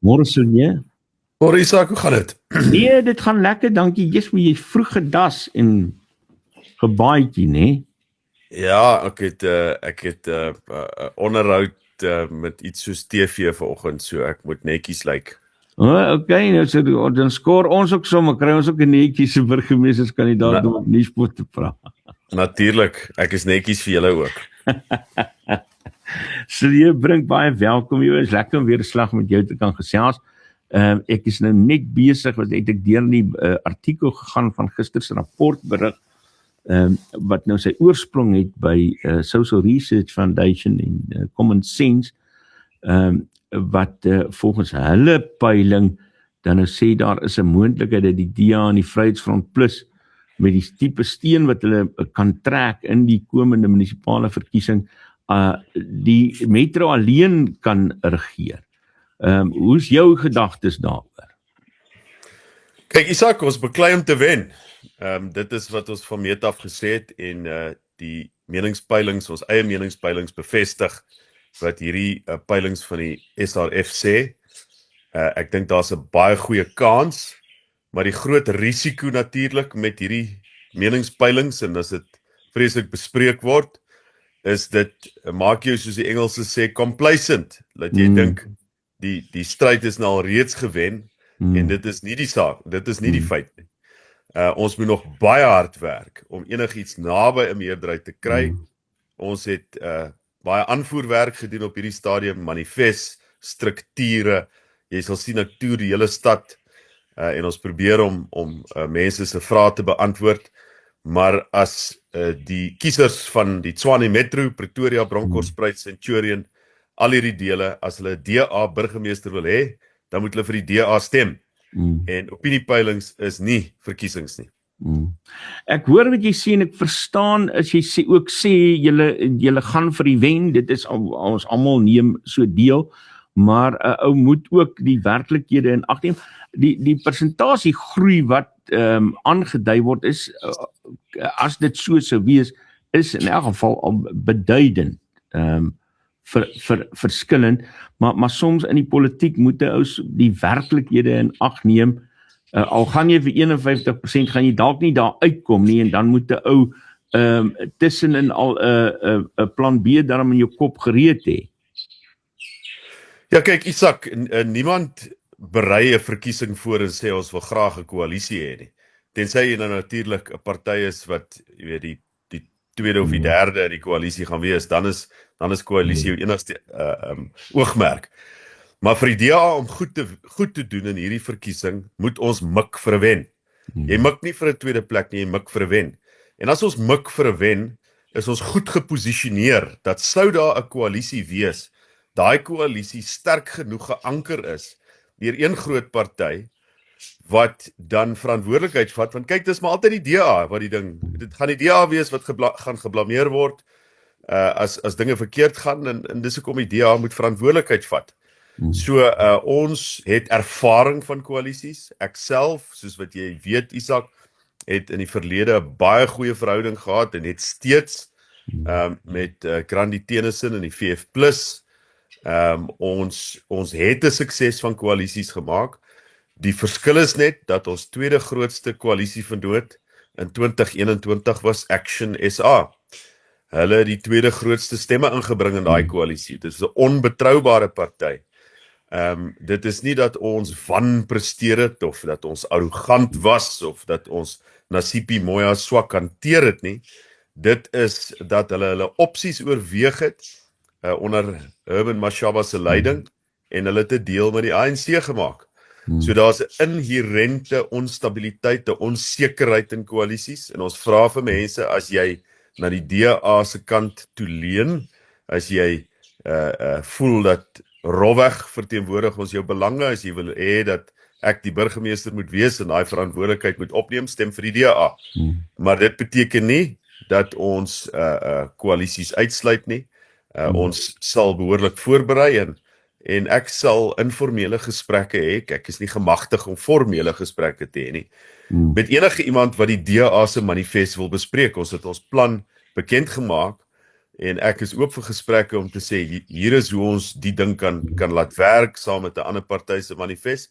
Môre Sonja? Môre Isak, hoe gaan dit? Nee, dit gaan lekker, dankie. Jy vroeg gedas en gebaaitjie, né? Ja, ek het onderhoud met iets soos TV vanoggend, so ek moet netjies lyk. Okay, nou so dan skoor ons ook sommer, kry ons ook 'n netjie se burgemeesterskandidaat om op nuuspot te praat. Natuurlik, ek is netjies vir julle ook. Silje Brink, baie welkom. Jy is lekker om weer 'n slag met jou te kan gesels. Ek is nou net besig wat ek deur die artikel gegaan van gister se rapportberig wat nou sy oorsprong het by Social Research Foundation en Common Sense wat volgens hulle peiling dan nou sê daar is 'n moontlikheid dat die DA en die Vryheidsfront Plus met die tipe steen wat hulle kan trek in die komende munisipale verkiesing die metro alleen kan regeer. Hoe is jou gedagtes daaroor? Kyk Isak, ons beklei om te wen. Dit is wat ons van meet af gesê het en die meningspeilings, ons eie meningspeilings bevestig wat hierdie peilings van die SRF sê. Ek dink daar's 'n baie goeie kans, maar die groot risiko natuurlik met hierdie meningspeilings en as dit vreeslik bespreek word, is dit maak jou soos die Engelse sê complacent, dat jy dink die stryd is nou al reeds gewen en dit is nie die saak, dit is nie die feit nie. Ons moet nog baie hard werk om enigiets naby 'n meerderheid te kry. Ons het baie aanvoerwerk gedoen op hierdie stadium, manifest, strukture. Jy sal sien ek toer die hele stad en ons probeer om mense se vrae te beantwoord. Maar as die kiesers van die Tshwane Metro, Pretoria, Bronkhorstspruit, Centurion, al hierdie dele, as hulle 'n DA burgemeester wil hê, dan moet hulle vir die DA stem. En opiniepeilings is nie verkiesings nie. Ek hoor wat jy sê en ek verstaan as jy ook sê julle gaan vir die wen, dit is ons almal neem so deel, maar 'n ou moet ook die werklikhede in ag neem. Die persentasie groei wat aangedui word is as dit so sou wees, is in elk geval al beduidend verskillend, maar soms in die politiek moet 'n ou die werklikhede in ag neem. Al gaan jy vir 51%, gaan jy dalk nie daar uitkom nie en dan moet 'n ou tussenin al 'n plan B daarom in jou kop gereed hê. Ja, kyk Isak, niemand berei 'n verkiesing voor en sê ons wil graag 'n koalisie hê nie. Tensy jy nou natuurlik 'n party is wat jy weet die tweede of die derde in die koalisie gaan wees, dan is koalisie jou enigste oogmerk. Maar vir die DA om goed te doen in hierdie verkiesing, moet ons mik vir 'n wen. Jy mik nie vir 'n tweede plek nie, jy mik vir 'n wen. En as ons mik vir 'n wen, is ons goed geposisioneer dat sou daar 'n koalisie wees, daai koalisie sterk genoeg geanker is deur een groot party wat dan verantwoordelikheid vat, want kyk, dis maar altyd die DA wat die ding, dit gaan die DA wees wat gaan geblameer word as dinge verkeerd gaan en dis hoekom die DA moet verantwoordelikheid vat. So ons het ervaring van koalisies. Ek self, soos wat jy weet Isak, het in die verlede 'n baie goeie verhouding gehad en het steeds met Grandi Tennyson en die VF+. Ons het 'n sukses van koalisies gemaak. Die verskil is net dat ons tweede grootste koalisie vernoot in 2021 was Action SA. Hulle het die tweede grootste stemme ingebring in daai koalisie. Dit is 'n onbetroubare party. Dit is nie dat ons wanpresteer het of dat ons arrogant was of dat ons Nasipi Moya swak hanteer het nie. Dit is dat hulle opsies oorweeg het onder Herman Mashaba se leiding en hulle het 'n deal met die ANC gemaak. So daar's 'n inherente onstabiliteit, 'n onsekerheid in koalisies en ons vra vir mense as jy na die DA se kant toe leun, as jy voel dat rofweg verteenwoordig ons jou belange, as jy wil hê dat ek die burgemeester moet wees en daai verantwoordelikheid moet opneem, stem vir die DA. Maar dit beteken nie dat ons koalisies uitsluit nie. Ons sal behoorlik voorberei en ek sal informele gesprekke hê. Ek is nie gemagtig om formele gesprekke te hê nie. Met enige iemand wat die DA se manifest wil bespreek. Ons het ons plan bekend gemaak En ek is oop vir gesprekke om te sê, hier is hoe ons die ding kan laat werk, saam met 'n ander party se manifest.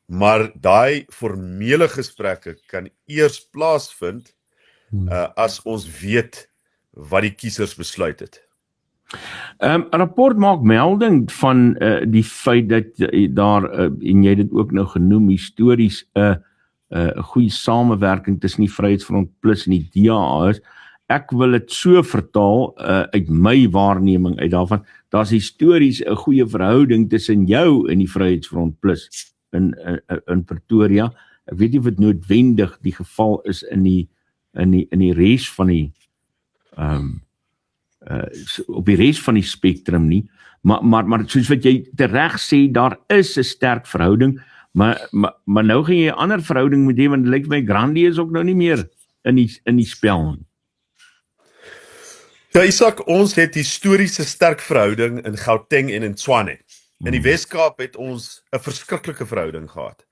Maar daai formele gesprekke kan eers plaasvind, as ons weet wat die kiesers besluit het. 'n Rapport maak melding van die feit dat daar, en jy het dit ook nou genoem, histories 'n goeie samewerking tussen die Vryheidsfront Plus en die DA is. Ek wil dit so vertaal, uit my waarneming uit daarvan, daar's histories 'n goeie verhouding tussen jou en die Vryheidsfront Plus in Pretoria. Ek weet nie of dit noodwendig die geval is in die res van die op die res van die spektrum nie, maar soos wat jy tereg sê, daar is 'n sterk verhouding, maar nou gaan jy 'n ander verhouding met hê, want dit lyk my Grandi is ook nou nie meer in die spel nie. Ja, Isak, ons het historiese sterk verhouding in Gauteng en in Tshwane. In die Wes-Kaap het ons 'n verskriklike verhouding gehad.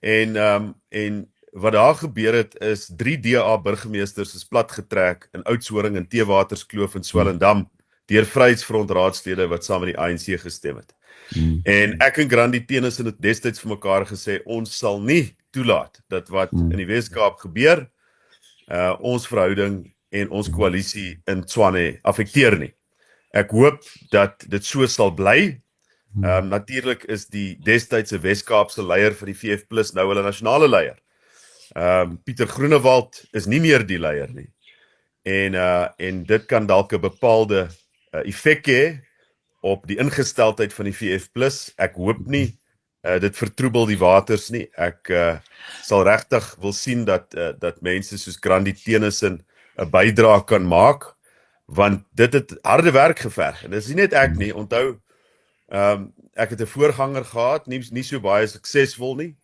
En wat daar gebeur het is 3 DA burgemeesters is platgetrek in Oudtshoorn en Theewaterskloof en Swellendam deur Vryheidsfront raadslede wat saam met die ANC gestem het. En ek en Grandi Tenus het destyds vir mekaar gesê, ons sal nie toelaat dat wat in die Wes-Kaap gebeur, ons verhouding en ons koalisie in Tshwane affekteer nie. Ek hoop dat dit so sal bly. Natuurlik is die destydse Wes-Kaapse leier vir die VF+ nou hulle nasionale leier. Pieter Groenewald is nie meer die leier nie. En dit kan dalk 'n bepaalde effek hê op die ingesteldheid van die VF+. Ek hoop nie dit vertroebel die waters nie. Ek sal regtig wil sien dat mense soos Grandi Tenison 'n bydrae kan maak, want dit het harde werk geverg. En dit is nie net ek nie, onthou, ek het 'n voorganger gehad, nie so baie suksesvol nie,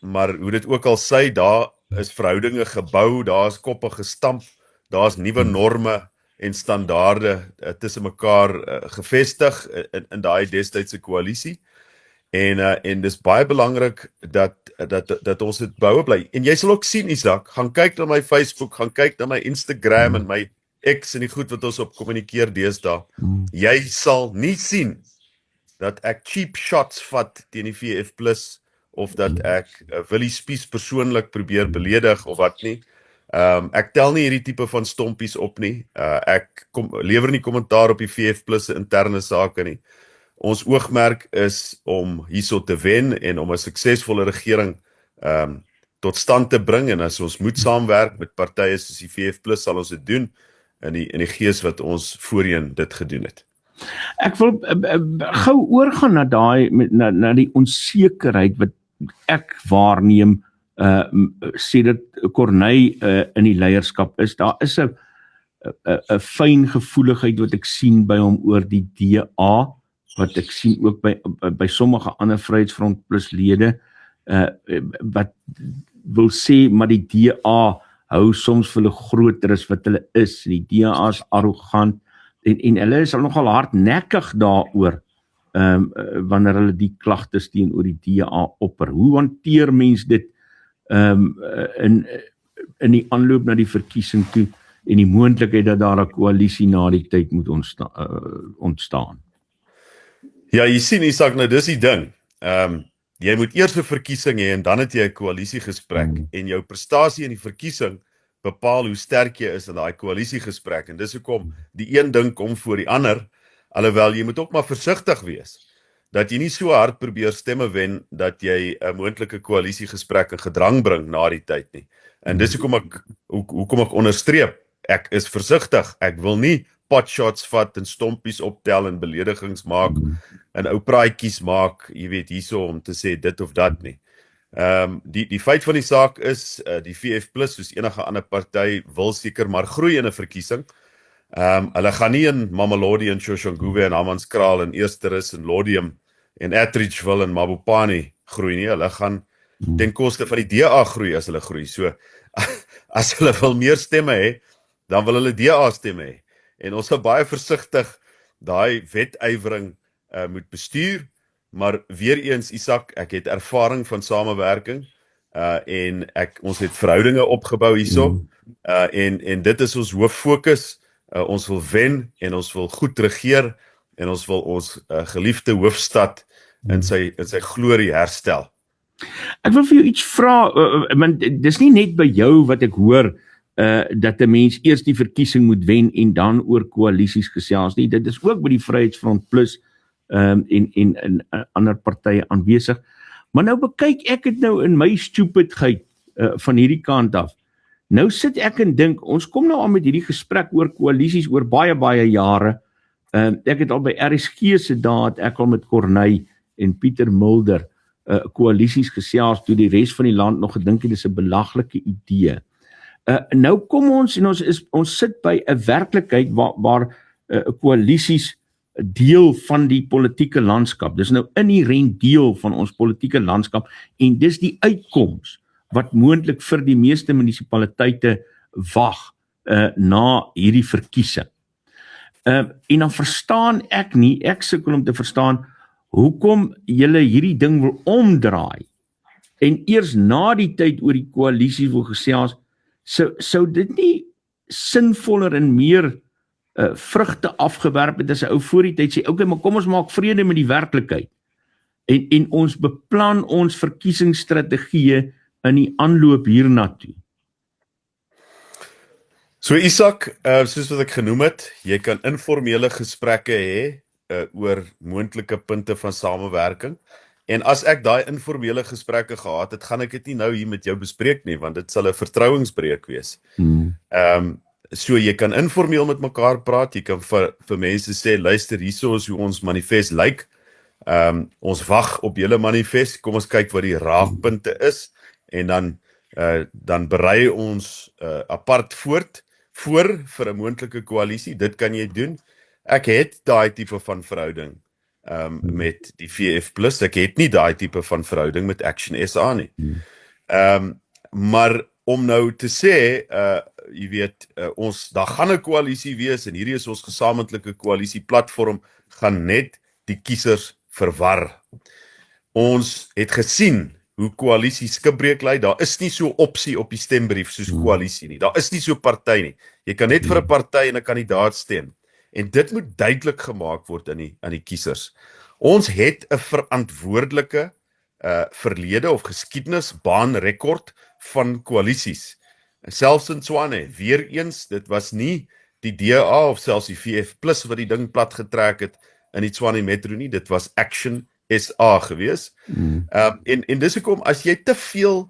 maar hoe dit ook al sy, daar is verhoudinge gebou, daar is koppe gestamp, daar is nuwe norme en standaarde tussen mekaar gevestig in daai destydse koalisie. En dis baie belangrik dat ons dit boue bly. En jy sal ook sien, Isak, gaan kyk na my Facebook, gaan kyk na my Instagram en my X en die goed wat ons op kommunikeer deesdae. Jy sal nie sien dat ek cheap shots vat teen die VF+ of dat ek Willie Spies persoonlik probeer beledig of wat nie. Ek tel nie hierdie tipe van stompies op nie. Ek lewer nie kommentaar op die VF+ se interne sake nie. Ons oogmerk is om hierso te wen en om 'n suksesvolle regering tot stand te bring, en as ons moet saamwerk met partye soos die VF+, sal ons dit doen in die gees wat ons voorheen dit gedoen het. Ek wil gou oorgaan na die onsekerheid wat ek waarneem sê dat Corneille in die leierskap is. Daar is 'n fyn gevoeligheid wat ek sien by hom oor die DA, wat ek sien ook by sommige ander Vryheidsfront Plus lede, wat wil sê, maar die DA hou soms vir hulle groter as wat hulle is. Die DA is arrogant, en hulle is al nogal hardnekkig daaroor, wanneer hulle die klagtes teenoor die DA opper. Hoe hanteer mens dit in die aanloop na die verkiesing toe, en die moontlikheid dat daar 'n koalisie na die tyd moet ontstaan? Ja, jy sien, Isak, nou dis die ding. Jy moet eers 'n verkiesing hê en dan het jy 'n koalisiegesprek, en jou prestasie in die verkiesing bepaal hoe sterk jy is in daai koalisiegesprek, en dis hoekom die een ding kom voor die ander, alhoewel jy moet ook maar versigtig wees dat jy nie so hard probeer stemme wen dat jy 'n moontlike koalisiegesprek in gedrang bring na die tyd nie. En dis hoekom ek onderstreep, ek is versigtig. Ek wil nie potshots vat en stompies optel en beledigings maak en ou praatjies maak, jy weet, hierso om te sê dit of dat nie. Die feit van die saak is, die VF+, soos enige ander party, wil seker maar groei in 'n verkiesing. Hulle gaan nie in Mamelodi en Soshanguve en Hammanskraal en Eersterus en Lodium en Atteridgeville en Mabopane groei nie. Hulle gaan ten koste van die DA groei as hulle groei. So, as hulle wil meer stemme hê, dan wil hulle DA stemme hê. En ons sal baie versigtig daai wetywering moet bestuur, maar weer eens, Isak, ek het ervaring van samewerking, en ons het verhoudinge opgebou hierso, en dit is ons hooffokus, Ons wil wen en ons wil goed regeer en ons wil ons geliefde hoofstad in sy glorie herstel. Ek wil vir jou iets vra, want dis nie net by jou wat ek hoor dat 'n mens eers die verkiesing moet wen en dan oor koalisies gesels nie. Dit is ook by die Vryheidsfront Plus en ander partye aanwesig. Maar nou bekyk ek dit nou in my stupidheid van hierdie kant af. Nou sit ek en dink, ons kom nou al met hierdie gesprek oor koalisies oor baie jare. Ek het al by RSG se dae het ek al met Corneille en Pieter Mulder koalisies gesels toe die res van die land nog gedink het dis 'n belaglike idee. Nou kom ons en ons sit by 'n werklikheid waar koalisies deel van die politieke landskap. Dis nou inherent deel van ons politieke landskap en dis die uitkoms wat moontlik vir die meeste munisipaliteite wag na hierdie verkiesing. En dan verstaan ek sukkel om te verstaan hoekom julle hierdie ding wil omdraai en eers na die tyd oor die koalisie wil gesels, sou dit nie sinvoller en meer vrugte afgewerp het as 'n ou voor die tyd sê, okay, maar kom ons maak vrede met die werklikheid en ons beplan ons verkiesingsstrategieë in die aanloop hiernatoe. So Isak, soos wat ek genoem het, jy kan informele gesprekke hê oor moontlike punte van samewerking. En as ek daai informele gesprekke gehad het, gaan ek dit nie nou hier met jou bespreek nie, want dit sal 'n vertrouensbreuk wees. So jy kan informeel met mekaar praat, jy kan vir mense sê, luister, hierso is hoe ons manifest lyk. Ons wag op julle manifest, kom ons kyk wat die raakpunte is en dan berei ons apart voor vir 'n moontlike koalisie. Dit kan jy doen. Ek het daai tipe van verhouding met die VF+, ek het nie daai tipe van verhouding met Action SA nie. Maar om nou te sê, jy weet, daar gaan 'n koalisie wees en hierdie is ons gesamentlike koalisieplatform, gaan net die kiesers verwar. Ons het gesien hoe koalisie skipbreek lei, daar is nie so opsie op die stembrief soos koalisie nie, daar is nie so party nie. Jy kan net vir 'n party en 'n kandidaat stem. En dit moet duidelik gemaak word aan die kiesers. Ons het 'n verantwoordelike verlede of geskiedenis, baanrekord van koalisies. Selfs in Tshwane, weer eens, dit was nie die DA of selfs die VF+ wat die ding plat getrek het in die Tshwane Metro nie, dit was Action SA gewees. En dis hoekom as jy te veel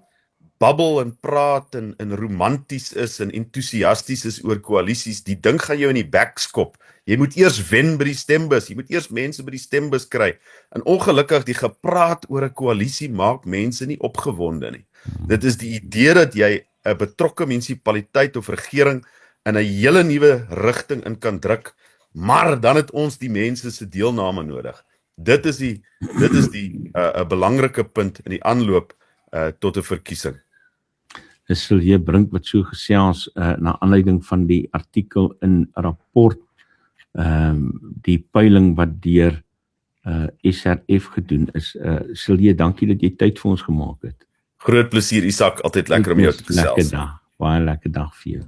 babbel en praat en romanties is en entoesiasties is oor koalisies, die ding gaan jou in die bek skop. Jy moet eers wen by die stembus, jy moet eers mense by die stembus kry. En ongelukkig die gepraat oor 'n koalisie maak mense nie opgewonde nie. Dit is die idee dat jy 'n betrokke munisipaliteit of regering in 'n hele nuwe rigting in kan druk, maar dan het ons die mense se deelname nodig. Dit is die 'n belangrike punt in die aanloop tot 'n verkiesing. Dis Silje Brink wat so gesels na aanleiding van die artikel in 'n rapport, die peiling wat deur SRF gedoen is. Silje, dankie dat jy tyd vir ons gemaak het. Groot plesier, Isak, altyd lekker om jou te gesels. Lekker dag, baie lekker dag vir jou.